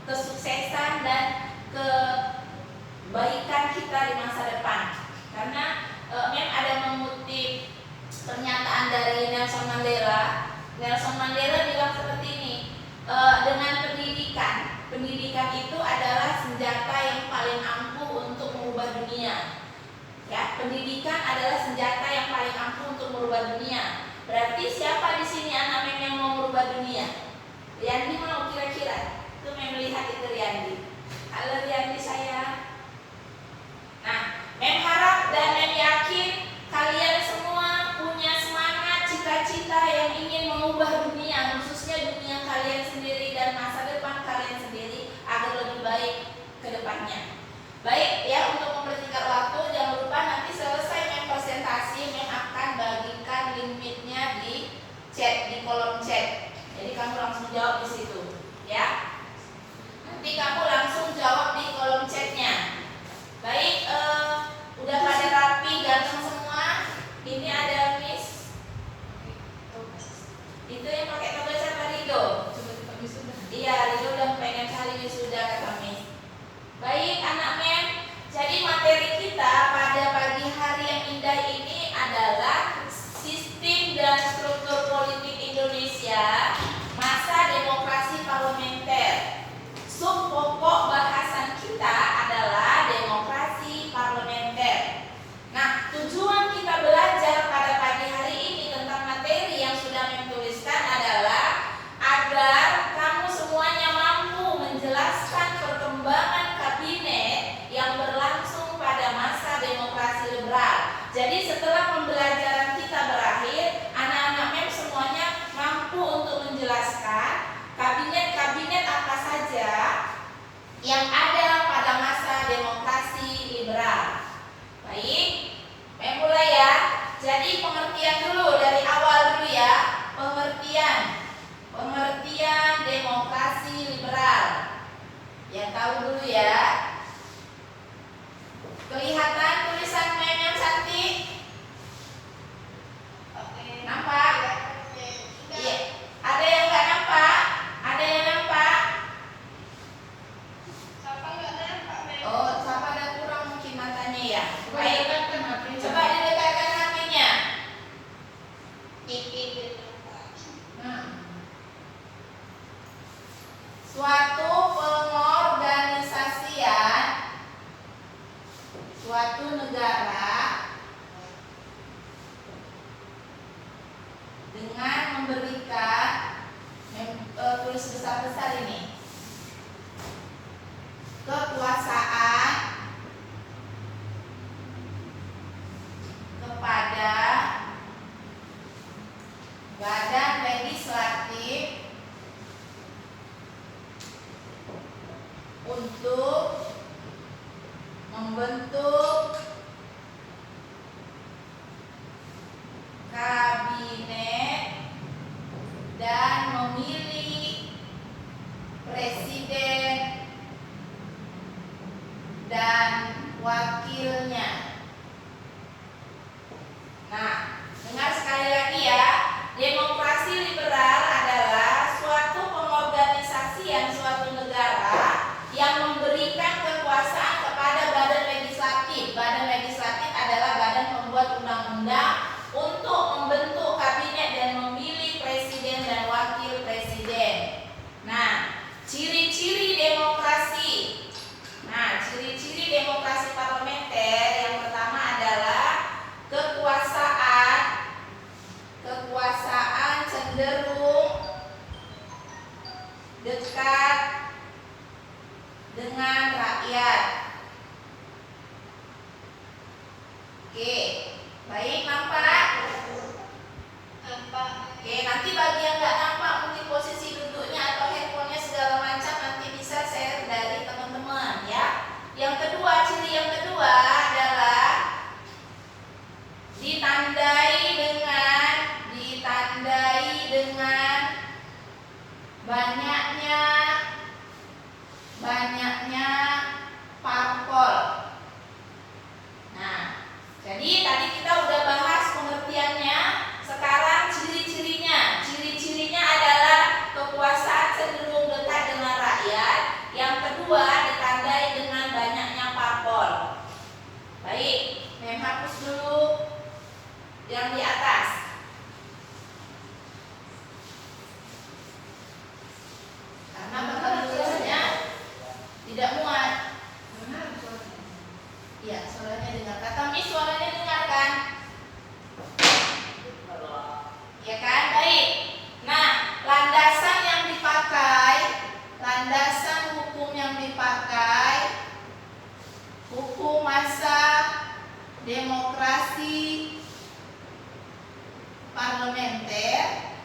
kesuksesan dan kebaikan kita di masa depan. Karena Mem ada mengutip pernyataan dari Nelson Mandela. Nelson Mandela bilang seperti ini, dengan pendidikan itu adalah senjata yang paling ampuh untuk merubah dunia. Ya, pendidikan adalah senjata yang paling ampuh untuk merubah dunia. Berarti siapa di sini anak Mem yang mau merubah dunia? Riyandi mau kira-kira? Itu Mem lihat itu Riyandi. Halo Riyandi saya. Nah, Mem harap dan Mem yakin kalian semua punya semangat, cita-cita yang ingin mengubah dunia, khususnya dunia kalian sendiri dan masa depan kalian sendiri agar lebih baik ke depannya. Baik ya, untuk mempersingkat waktu, jangan lupa nanti selesai Mem presentasi, Mem akan bagikan limitnya di chat, di kolom chat. Jadi kamu langsung jawab di situ, ya. Nanti kamu langsung jawab di kolom chatnya. Baik, udah pada rapi, ganteng semua. Ini ada Miss. Itu yang pakai toga siapa? Rido. Iya, Rido udah pengen kali wisuda kata Miss. Baik, anak Mem. Jadi materi kita pada pagi hari yang indah ini adalah sistem dan struktur politik Indonesia masa demokrasi parlementer. Sub pokok bahasan kita adalah demokrasi parlementer. Nah, tujuan kita belajar pada pagi hari ini tentang materi yang sudah Mem tuliskan adalah agar kamu semuanya mampu menjelaskan perkembangan kabinet yang berlangsung pada masa demokrasi liberal. Jadi setelah pembelajaran kita berakhir, anak-anak Mem semuanya mampu untuk menjelaskan kabinet-kabinet apa saja yang ada pada masa demokrasi liberal. Baik, Mem mulai ya. Jadi pengertian dulu dari awal dulu ya. Pengertian demokrasi liberal. Yang tahu dulu ya. Kelihatan tulisan Mem yang cantik? Nampak? Iya. Ada yang nggak nampak? Ada yang nampak? Oh, siapa ada kurang mungkin matanya ya? Baik, coba didekatkan hatinya. Suatu pengorganisasian suatu negara dengan memberikan tulis besar-besar ini kekuasaan kepada badan legislatif untuk membentuk kabinet dan memilih yang di atas. Karena tulisannya tidak muat. Iya, suaranya dengar. Kata Miss, suaranya dengar kan? Ya kan? Baik. Nah, landasan yang dipakai, landasan hukum yang dipakai, hukum masa demokrasi parlementer.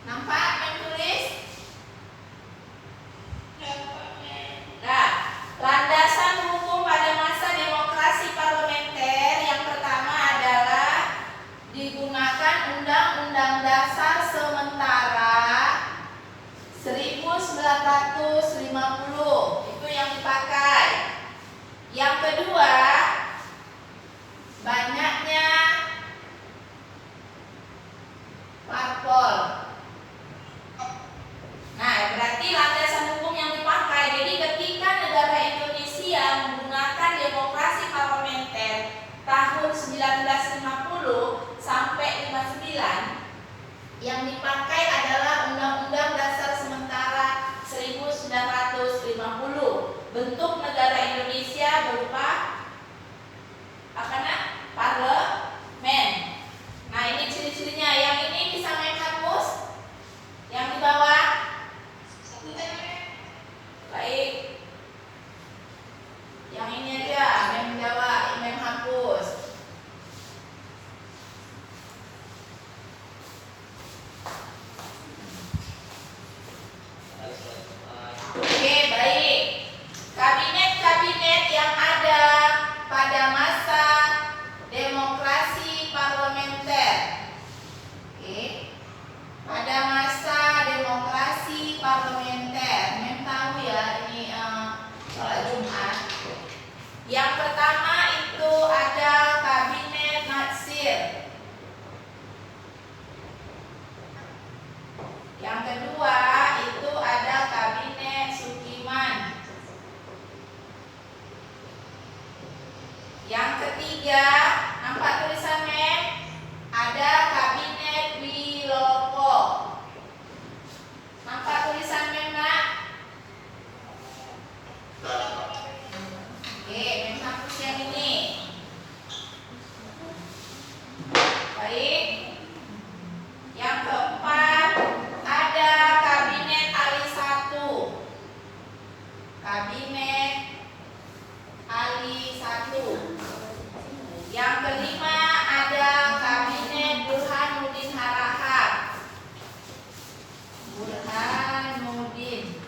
Nampak yang tulis? Nah, landasan hukum pada masa demokrasi parlementer yang pertama adalah digunakan Undang-Undang Dasar sementara 1950. Itu yang dipakai. Yang kedua, banyaknya parpol. Nah, berarti landasan hukum yang dipakai. Jadi ketika negara Indonesia menggunakan demokrasi parlementer tahun 1950 sampai 59, yang dipakai adalah Undang-Undang Dasar Sementara 1950. Bentuk negara Indonesia berupa apa nak? Parlemen. Nah, ini ciri-cirinya. Yang ini bisa main hapus. Yang di bawah. Baik. Yang ini aja, mem Jawa, mem hapus. Oke, baik. Kabinet-kabinet yang ada pada masa demokrasi parlementer. Oke. Pada masa demokrasi parlementer, mem tahu ya ini sholat Jumat. Yang pertama itu ada kabinet Natsir. Yang kedua itu ada kabinet Sukiman. Yang ketiga, nampak tulisan mem? Ada kabinet Wilopo. Nampak tulisan mem nak? Oke, mem hapus yang ini. Baik. Yang keempat ada kabinet Ali 1. Kabinet Ali 1. Yang kelima ada kabinet Burhanuddin Harahap. Burhanuddin.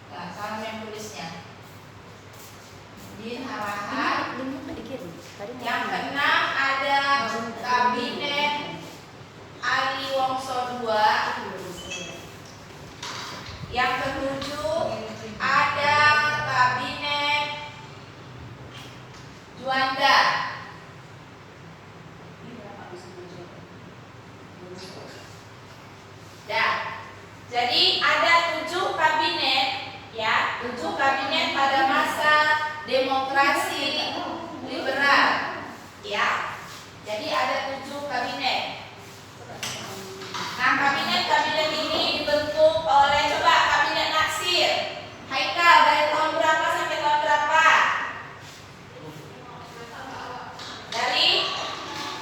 Nah, salah yang tulisnya. Burhanuddin Harahap. Yang keenam ada kabinet Ali Wongso II. Yang ketujuh ada kabinet Juanda. Dah. Jadi ada 7 kabinet ya, 7 kabinet pada masa demokrasi liberal ya. Jadi ada 7 kabinet. Nah, kabinet-kabinet ini dibentuk oleh, coba, kabinet Natsir. Haikal, dari tahun berapa sampai tahun berapa? Dari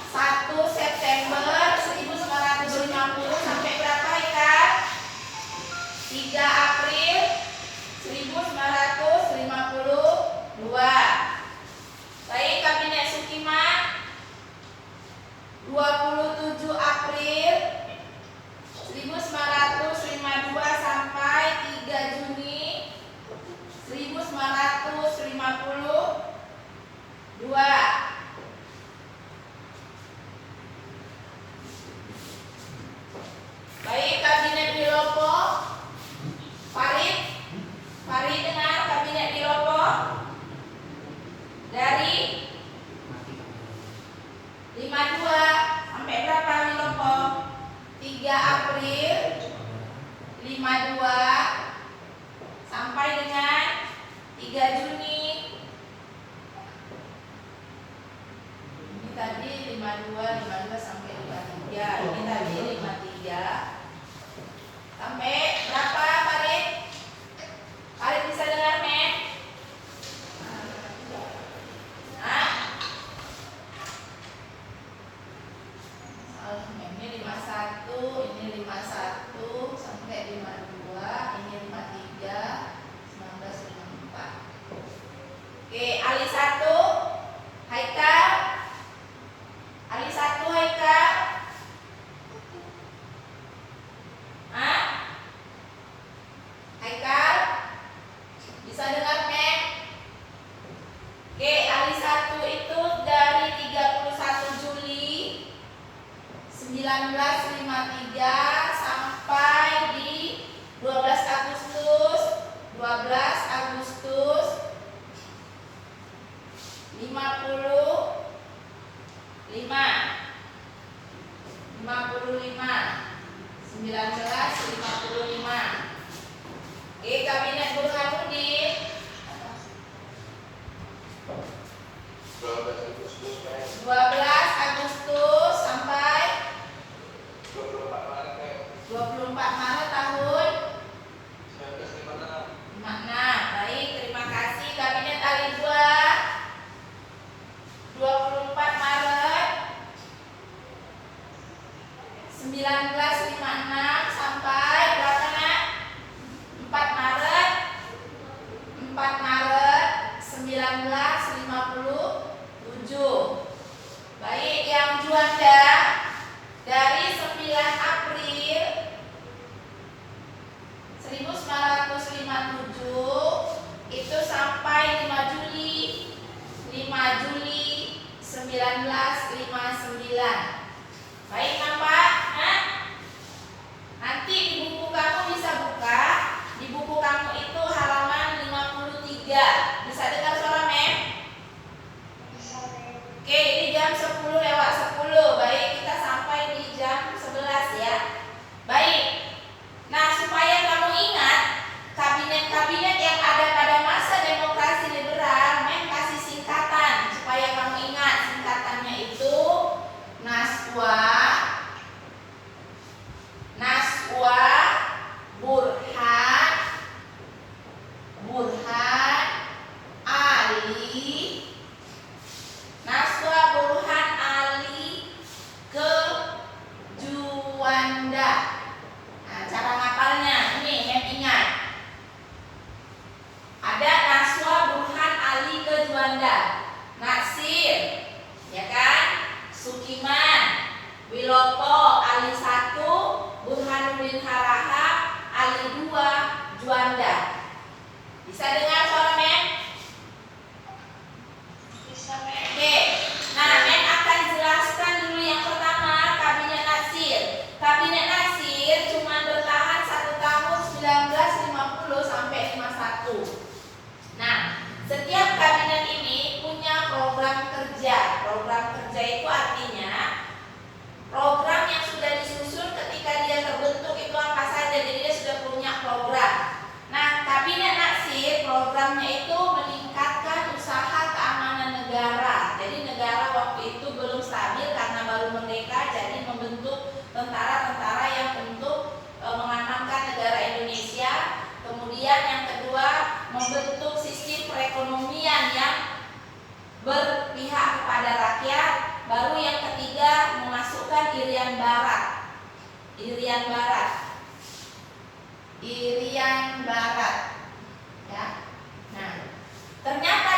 1 September 1950 sampai berapa, Haikal? 3 April 1952. Baik, kabinet Sukiman 27 April 1952 sampai 3 Juni 1952. Baik, kabinet Wilopo. Farid dengar kabinet Wilopo dari 52 sampai berapa Wilopo? 3 April 52 sampai dengan 3 Juni 52 sampai 53. Ini tadi 53 sampai berapa, Farid? Farid bisa dengar, Mem? Hah? Ini 51, ini 51 sampai 52, ini 53, 19, 54. Oke, Ali 1, Haikal. Ali 1, Haikal. Hah? Haikal? Bisa dengar, Mem? Oke, Ali 1 itu dari 31 Juli 1953 sampai di 12 Agustus 1955. Oke, Kabinet Burhanuddin 12 Agustus sampai 24 Maret tahun 56. Baik, terima kasih. Kabinet Ali 2 24 Maret 1956 sampai berapa, Nak? 4 Maret 1957. Baik, yang Juanda dari 9 April 1957 itu sampai 5 Juli 1959. Baik, nampak? Nah, nanti di buku kamu bisa buka. Di buku kamu itu halaman 53. Bisa dengar suara, Mem? Oke, ini jam 10 lewat 10. Baik, kita sampai di jam 11 ya. Baik. Nah, supaya kamu ingat kabinet-kabinet yang ada pada masa demokrasi liberal, Mem kasih singkatan supaya kamu ingat. Singkatannya itu Naswa, Burhan, Ali, Juanda. Nah, cara ngapalnya ini Mem ingat. Ada Naswa, Burhan, Ali, Juanda, Natsir, ya kan? Sukiman, Wilopo, Ali 1, Burhanuddin Harahap, Ali 2, Juanda. Bisa dengar suara, Mem? Bisa, Mem. Oke. Nah, Mem akan jelaskan dulu yang pertama, Kabinet Natsir. Kabinet Natsir cuma bertahan 1 tahun 1950 sampai 51. Nah, setiap kabinet ini punya program kerja. Program kerja itu artinya program yang sudah disusun ketika dia terbentuk itu apa saja. Jadi dia sudah punya program. Nah, Kabinet Natsir programnya itu meningkatkan usaha keamanan negara. Jadi negara waktu itu belum stabil karena baru merdeka, jadi membentuk tentara-tentara yang untuk mengamankan negara Indonesia. Kemudian yang kedua, membentuk sistem perekonomian yang berpihak kepada rakyat. Baru yang ketiga, memasukkan Irian Barat. Ya. Nah, ternyata